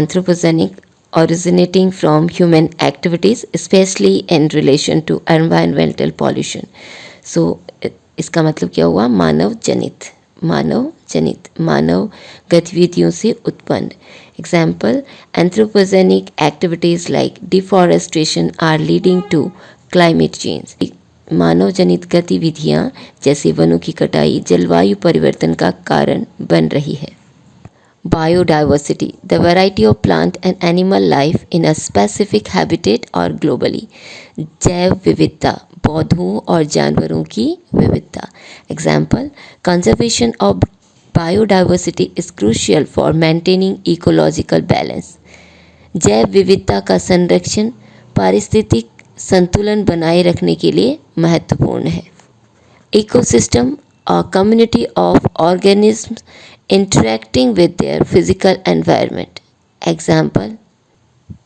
anthropogenic, originating from human activities, especially in relation to environmental pollution. So इसका मतलब क्या हुआ? मानव जनित, मानव जनित, मानव गतिविधियों से उत्पन्न. Example, anthropogenic activities like deforestation are leading to climate change. मानव जनित गतिविधियां जैसे वनों की कटाई जलवायु परिवर्तन का कारण बन रही है. Biodiversity, the variety of plant and animal life in a specific habitat or globally. जैव विविधता, पौधों और जानवरों की विविधता. Example, conservation of biodiversity is crucial for maintaining ecological balance. जैव विविधता का संरक्षण पारिस्थितिक संतुलन बनाए रखने के लिए महत्वपूर्ण है. Ecosystem, a community of organisms interacting with their physical environment. Example,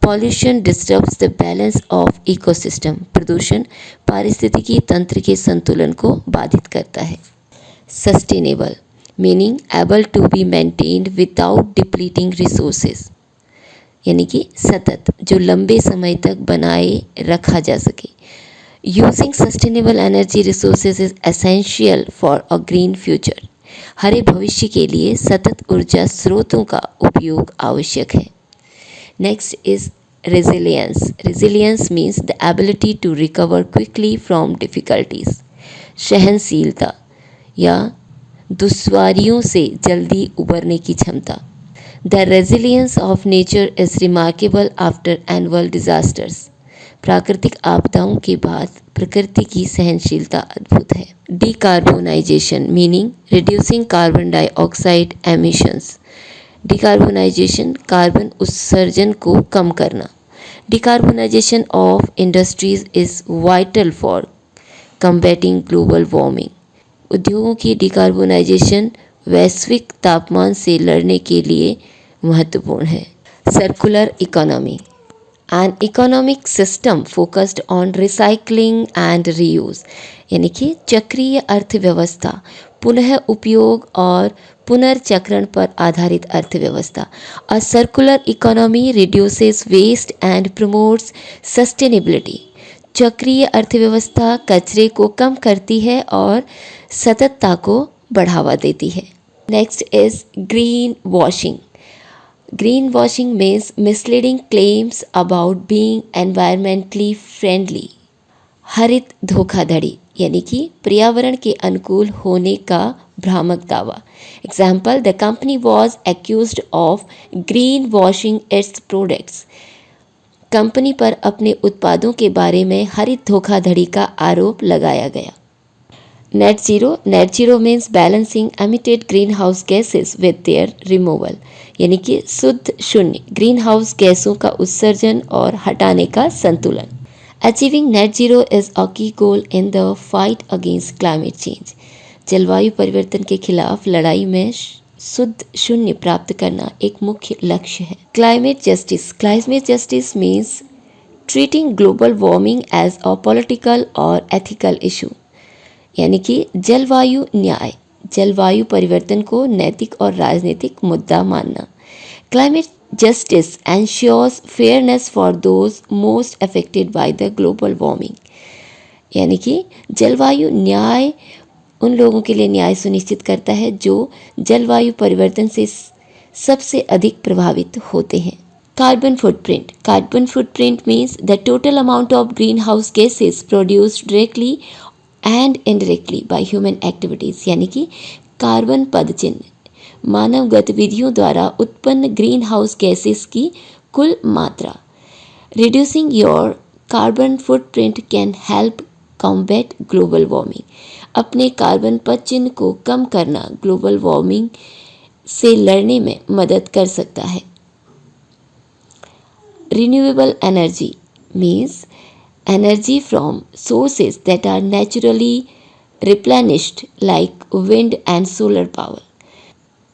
pollution disrupts the balance of ecosystem. प्रदूषण पारिस्थितिकी तंत्र के संतुलन को बाधित करता है. Sustainable, meaning able to be maintained without depleting resources. यानी कि सतत, जो लंबे समय तक बनाए रखा जा सके. Using sustainable energy resources is essential for a green future. हरे भविष्य के लिए सतत ऊर्जा स्रोतों का उपयोग आवश्यक है. Next is resilience. Resilience means the ability to recover quickly from difficulties. सहनशीलता या दुश्वारियों से जल्दी उबरने की क्षमता. The resilience of nature is remarkable after annual disasters. प्राकृतिक आपदाओं के बाद प्रकृति की सहनशीलता अद्भुत है. Decarbonisation, meaning reducing carbon dioxide emissions. Decarbonisation, carbon उत्सर्जन को कम करना. Decarbonisation of industries is vital for combating global warming. उद्योगों की डिकार्बोनाइजेशन वैश्विक तापमान से लड़ने के लिए महत्वपूर्ण है. Circular economy, an economic system focused on recycling and reuse. यानी कि चक्रीय अर्थव्यवस्था, पुनः उपयोग और पुनर्चक्रण पर आधारित अर्थव्यवस्था. A circular economy reduces waste and promotes sustainability. चक्रीय अर्थव्यवस्था कचरे को कम करती है और सततता को बढ़ावा देती है. Next is green washing. Greenwashing means misleading claims about being environmentally friendly. हरित धोखाधड़ी, यानी कि पर्यावरण के अनुकूल होने का भ्रामक दावा. Example, the company was accused of greenwashing its products. Company पर अपने उत्पादों के बारे में हरित धोखाधड़ी का आरोप लगाया गया. Net zero. Net zero means balancing emitted greenhouse gases with their removal. यानी कि शुद्ध शून्य, ग्रीन हाउस गैसों का उत्सर्जन और हटाने का संतुलन. Achieving net zero is a key goal in the fight against climate change. जलवायु परिवर्तन के खिलाफ लड़ाई में शुद्ध शून्य प्राप्त करना एक मुख्य लक्ष्य है. Climate justice. Climate justice means treating global warming as a political or ethical issue. यानी कि जलवायु न्याय, जलवायु परिवर्तन को नैतिक और राजनीतिक मुद्दा मानना. Climate justice ensures fairness for those most affected by the global warming. यानी कि जलवायु न्याय उन लोगों के लिए न्याय सुनिश्चित करता है जो जलवायु परिवर्तन से सबसे अधिक प्रभावित होते हैं. Carbon footprint. Carbon footprint means the total amount of green house gases produced directly and indirectly by human activities. यानी कि कार्बन पदचिन्ह, मानव गतिविधियों द्वारा उत्पन्न ग्रीन हाउस गैसेस की कुल मात्रा. Reducing your carbon footprint can help combat global warming. अपने carbon पदचिन्ह को कम करना ग्लोबल वार्मिंग से लड़ने में मदद कर सकता है. Renewable energy means energy from sources that are naturally replenished like wind and solar power.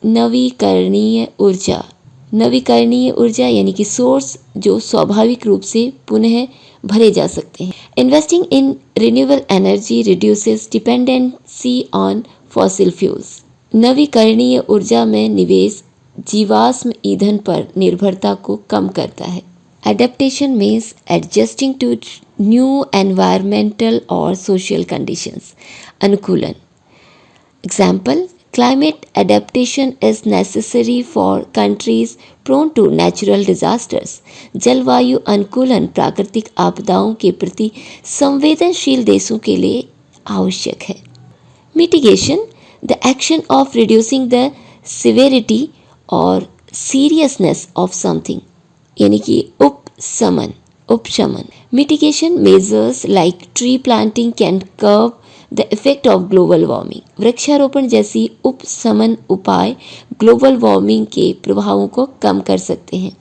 नवीकरणीय ऊर्जा. नवीकरणीय ऊर्जा यानी कि सोर्स जो स्वाभाविक रूप से पुनः भरे जा सकते हैं. Investing in renewable energy reduces dependency on fossil fuels. नवीकरणीय ऊर्जा में निवेश जीवाश्म ईंधन पर निर्भरता को कम करता है। Adaptation means adjusting to new environmental और सोशल कंडीशंस। अनुकूलन। Example, climate adaptation is necessary for countries prone to natural disasters. जलवायु अनुकूलन प्राकृतिक आपदाओं के प्रति संवेदनशील देशों के लिए आवश्यक है। Mitigation, the action of reducing the severity or seriousness of something, यानी कि उपशमन। Mitigation measures like tree planting can curb the effect of global warming. वृक्षारोपण जैसी उपशमन उपाय ग्लोबल वार्मिंग के प्रभावों को कम कर सकते हैं।